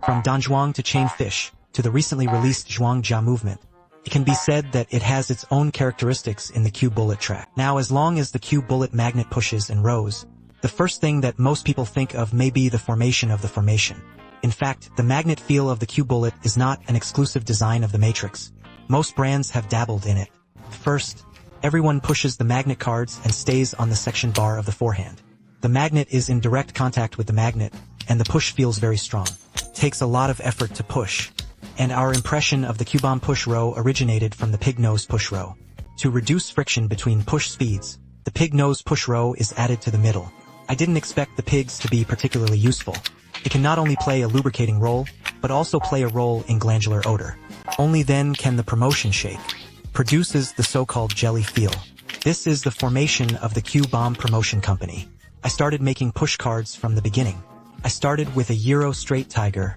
From Donzhuang to chain fish, to the recently released Zhuangjia movement, it can be said that it has its own characteristics in the Q-bullet track. Now, as long as the Q-bullet magnet pushes and rows, the first thing that most people think of may be the formation of the formation. In fact, the magnet feel of the Q-bullet is not an exclusive design of the Matrix. Most brands have dabbled in it. First, everyone pushes the magnet cards and stays on the section bar of the forehand. The magnet is in direct contact with the magnet, and the push feels very strong. It takes a lot of effort to push, and our impression of the Q-bomb push row originated from the pig nose push row. To reduce friction between push speeds, the pig nose push row is added to the middle. I didn't expect the pigs to be particularly useful. It can not only play a lubricating role, but also play a role in glandular odor. Only then can the promotion shake produces the so-called jelly feel. This is the formation of the Q-bomb promotion company. I started making push cards from the beginning. I started with a Euro straight tiger.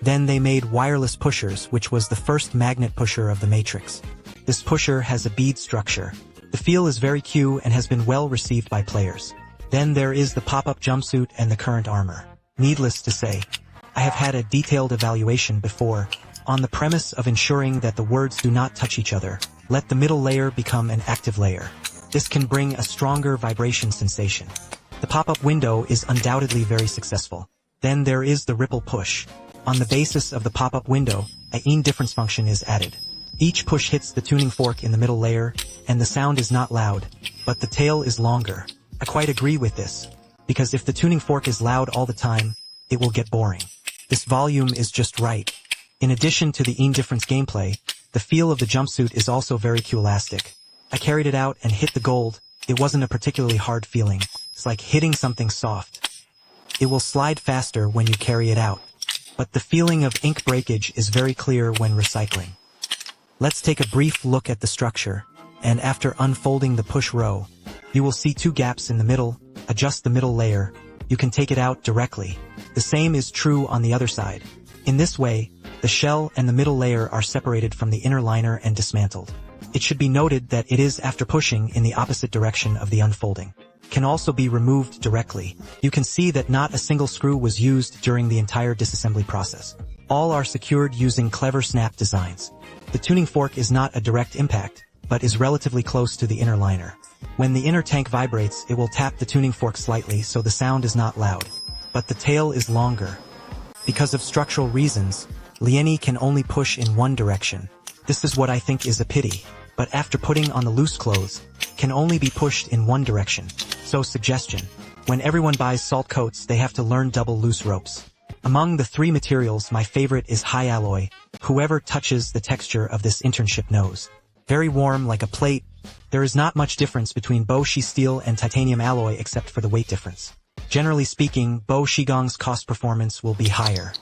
Then they made wireless pushers, which was the first magnet pusher of the Matrix. This pusher has a bead structure. The feel is very Q and has been well received by players. Then there is the pop-up jumpsuit and the current armor. Needless to say, I have had a detailed evaluation before, on the premise of ensuring that the words do not touch each other. Let the middle layer become an active layer. This can bring a stronger vibration sensation. The pop-up window is undoubtedly very successful. Then there is the ripple push. On the basis of the pop-up window, a in difference function is added. Each push hits the tuning fork in the middle layer, and the sound is not loud, but the tail is longer. I quite agree with this, because if the tuning fork is loud all the time, it will get boring. This volume is just right. In addition to the in difference gameplay, the feel of the jumpsuit is also very Q-elastic. I carried it out and hit the gold. It wasn't a particularly hard feeling. It's like hitting something soft. It will slide faster when you carry it out. But the feeling of ink breakage is very clear when recycling. Let's take a brief look at the structure, and after unfolding the push row, you will see two gaps in the middle. Adjust the middle layer. You can take it out directly. The same is true on the other side. In this way, the shell and the middle layer are separated from the inner liner and dismantled. It should be noted that it is after pushing in the opposite direction of the unfolding. Can also be removed directly. You can see that not a single screw was used during the entire disassembly process. All are secured using clever snap designs. The tuning fork is not a direct impact, but is relatively close to the inner liner. When the inner tank vibrates, it will tap the tuning fork slightly so the sound is not loud. But the tail is longer. Because of structural reasons, Lieni can only push in one direction. This is what I think is a pity. But after putting on the loose clothes, can only be pushed in one direction. So suggestion. When everyone buys salt coats, they have to learn double loose ropes. Among the three materials, my favorite is high alloy. Whoever touches the texture of this internship knows. Very warm like a plate. There is not much difference between Boshi steel and titanium alloy except for the weight difference. Generally speaking, Bo Shigong's cost performance will be higher.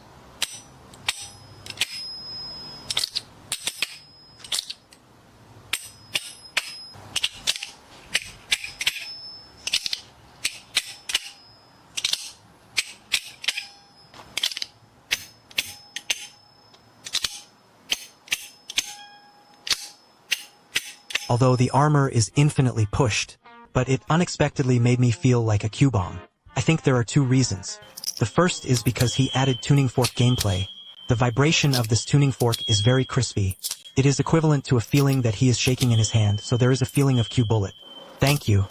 Although the armor is infinitely pushed, but it unexpectedly made me feel like a Q-bomb. I think there are two reasons. The first is because he added tuning fork gameplay. The vibration of this tuning fork is very crispy. It is equivalent to a feeling that he is shaking in his hand, so there is a feeling of Q-bullet. Thank you.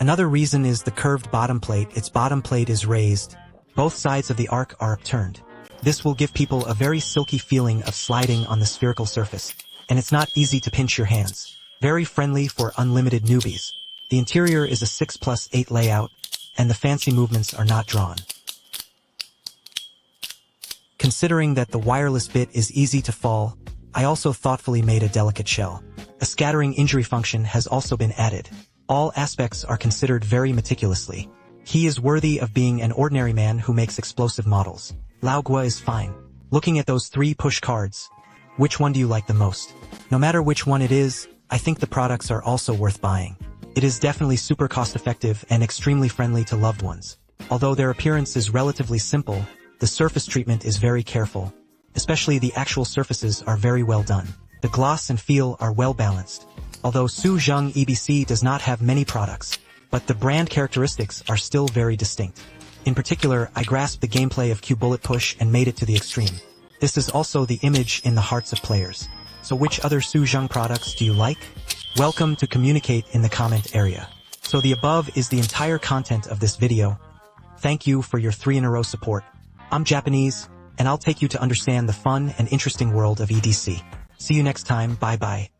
Another reason is the curved bottom plate. Its bottom plate is raised. Both sides of the arc are upturned. This will give people a very silky feeling of sliding on the spherical surface. And it's not easy to pinch your hands. Very friendly for unlimited newbies. The interior is a 6+8 layout, and the fancy movements are not drawn. Considering that the wireless bit is easy to fall, I also thoughtfully made a delicate shell. A scattering injury function has also been added. All aspects are considered very meticulously. He is worthy of being an ordinary man who makes explosive models. Lao Gua is fine. Looking at those three push cards, which one do you like the most? No matter which one it is, I think the products are also worth buying. It is definitely super cost-effective and extremely friendly to loved ones. Although their appearance is relatively simple, the surface treatment is very careful. Especially the actual surfaces are very well done. The gloss and feel are well balanced. Although Su Zheng EBC does not have many products, but the brand characteristics are still very distinct. In particular, I grasped the gameplay of Q Bullet Push and made it to the extreme. This is also the image in the hearts of players. So which other Su Zheng products do you like? Welcome to communicate in the comment area. So the above is the entire content of this video. Thank you for your 3-in-a-row support. I'm Japanese, and I'll take you to understand the fun and interesting world of EDC. See you next time, bye bye.